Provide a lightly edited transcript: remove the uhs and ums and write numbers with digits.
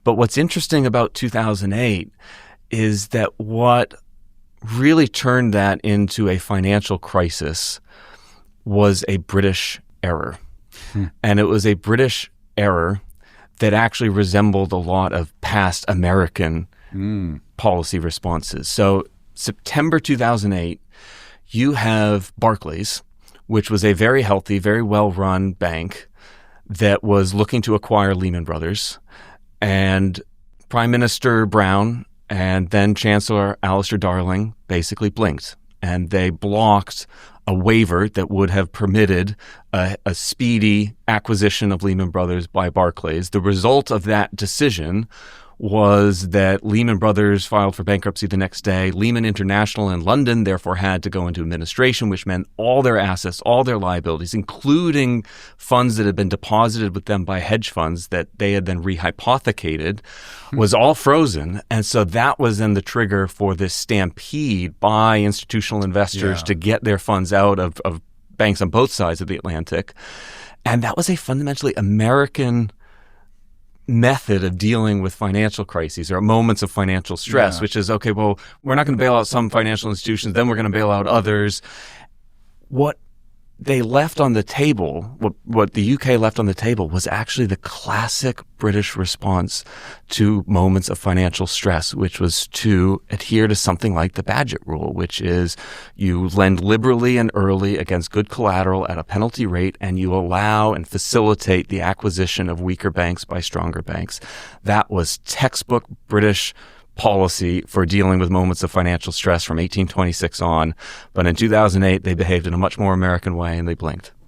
But what's interesting about 2008 is that what really turned that into a financial crisis was a British error. And it was a British error that actually resembled a lot of past American policy responses. So September 2008, you have Barclays, which was a very healthy, very well-run bank that was looking to acquire Lehman Brothers. And Prime Minister Brown and then Chancellor Alistair Darling basically blinked. And they blocked a waiver that would have permitted a speedy acquisition of Lehman Brothers by Barclays. The result of that decision was that Lehman Brothers filed for bankruptcy the next day. Lehman International in London therefore had to go into administration, which meant all their assets, all their liabilities, including funds that had been deposited with them by hedge funds that they had then rehypothecated, was all frozen. And so that was then the trigger for this stampede by institutional investors to get their funds out of banks on both sides of the Atlantic. And that was a fundamentally American method of dealing with financial crises or moments of financial stress, which is, okay, well, we're not going to bail out some financial institutions, then we're going to bail out others. What they left on the table, what the UK left on the table was actually the classic British response to moments of financial stress, which was to adhere to something like the Bagehot rule, which is you lend liberally and early against good collateral at a penalty rate, and you allow and facilitate the acquisition of weaker banks by stronger banks. That was textbook British policy for dealing with moments of financial stress from 1826 on. But in 2008, they behaved in a much more American way and they blinked.